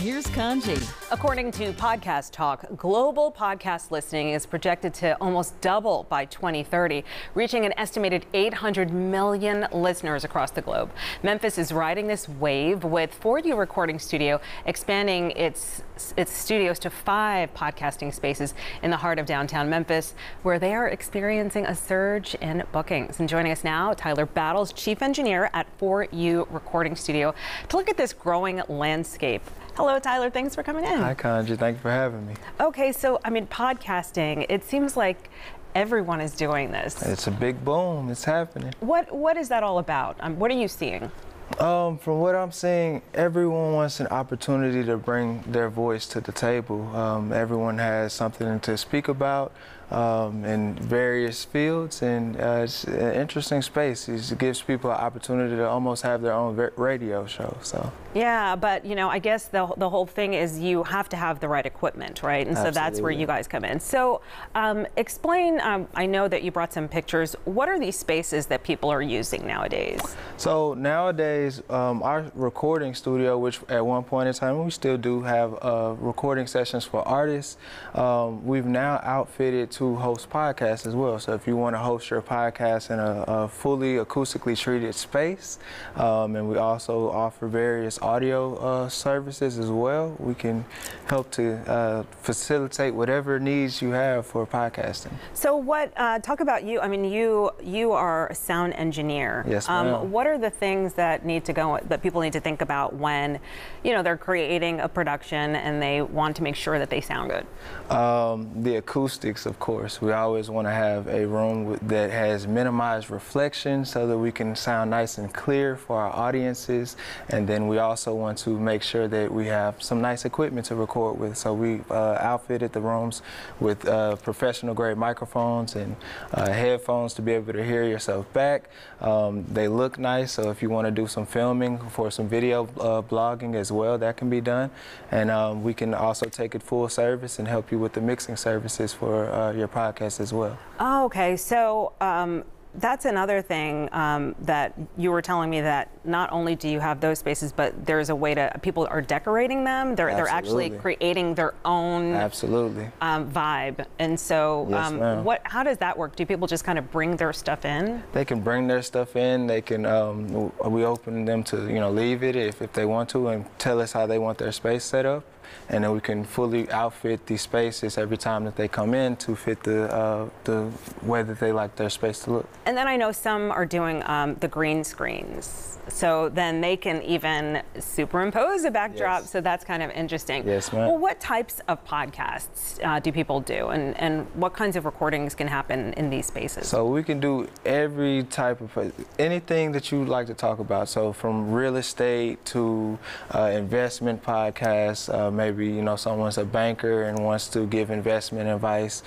here's Kanji. According to Podcast Talk, global podcast listening is projected to almost double by 2030, reaching an estimated 800 million listeners across the globe. Memphis is riding this wave with 4U Recording Studio expanding its studios to 5 podcasting spaces in the heart of downtown Memphis, where they are experiencing a surge in bookings. And joining us now, Tyler Battles, Chief Engineer at 4U Recording Studio, to look at this growing landscape. Hello, Tyler. Thanks for coming in. Hi, Kanji. Thank you for having me. Okay, so, podcasting, it seems like everyone is doing this. It's a big boom. It's happening. What is that all about? What are you seeing? From what I'm seeing, everyone wants an opportunity to bring their voice to the table. Everyone has something to speak about in various fields, and it's an interesting space. It gives people an opportunity to almost have their own radio show. So. Yeah, but I guess the whole thing is you have to have the right equipment, right? And so that's where you guys come in. So explain, I know that you brought some pictures. What are these spaces that people are using nowadays? So nowadays, our recording studio, which at one point in time we still do have recording sessions for artists, we've now outfitted to host podcasts as well. So if you want to host your podcast in a fully acoustically treated space, and we also offer various audio services as well, we can help to facilitate whatever needs you have for podcasting. So talk about you. I mean, you are a sound engineer. Yes, ma'am. What are the things that people need to think about when, they're creating a production and they want to make sure that they sound good? The acoustics, of course. We always want to have a room that has minimized reflection so that we can sound nice and clear for our audiences. And then we also want to make sure that we have some nice equipment to record with. So we outfitted the rooms with professional grade microphones and headphones to be able to hear yourself back. They look nice, so if you want to do some filming for some video blogging as well, that can be done. And we can also take it full service and help you with the mixing services for your podcast as well. Oh, okay. So that's another thing that you were telling me, that not only do you have those spaces, but there's a way to, people are decorating them. They're actually creating their own vibe. And so yes, how does that work? Do people just kind of bring their stuff in? They can bring their stuff in. They can, we open them to, leave it if they want to, and tell us how they want their space set up. And then we can fully outfit these spaces every time that they come in to fit the way that they like their space to look. And then I know some are doing the green screens. So then they can even superimpose a backdrop. Yes. So that's kind of interesting. Yes, ma'am. Well, what types of podcasts do people do? And what kinds of recordings can happen in these spaces? So we can do every type of, anything that you'd like to talk about. So from real estate to investment podcasts, maybe someone's a banker and wants to give investment advice.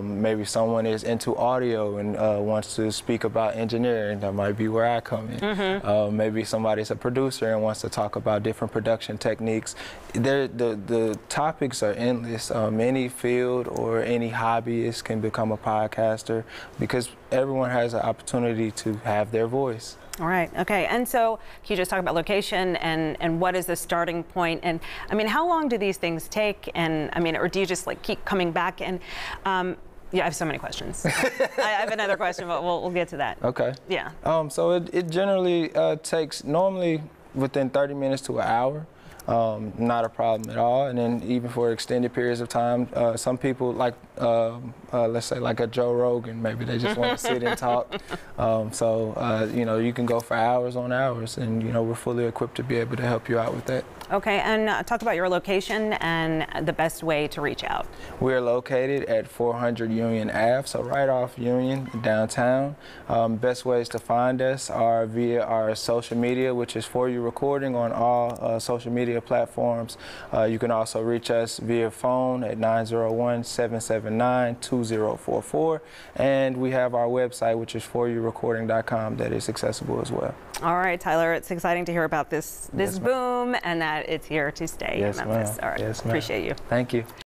Maybe someone is into audio and wants to speak about engineering. That might be where I come in. Mm-hmm. Maybe somebody's a producer and wants to talk about different production techniques. The topics are endless. Any field or any hobbyist can become a podcaster because everyone has an opportunity to have their voice. All right. Okay. And so can you just talk about location and what is the starting point? And how long do these things take? And or do you just keep coming back? And yeah, I have so many questions. I have another question, but we'll get to that. Okay. Yeah. So it generally takes normally within 30 minutes to an hour. Not a problem at all. And then even for extended periods of time, some people let's say like a Joe Rogan, maybe they just want to sit and talk. You can go for hours on hours, and we're fully equipped to be able to help you out with that. Okay, and talk about your location and the best way to reach out. We're located at 400 Union Ave, so right off Union, downtown. Best ways to find us are via our social media, which is 4U Recording on all social media platforms. You can also reach us via phone at 901-779-2044, and we have our website, which is 4urecording.com, that is accessible as well. All right, Tyler, it's exciting to hear about this Yes, boom and that it's here to stay in Memphis. All right, yes, appreciate you. Thank you.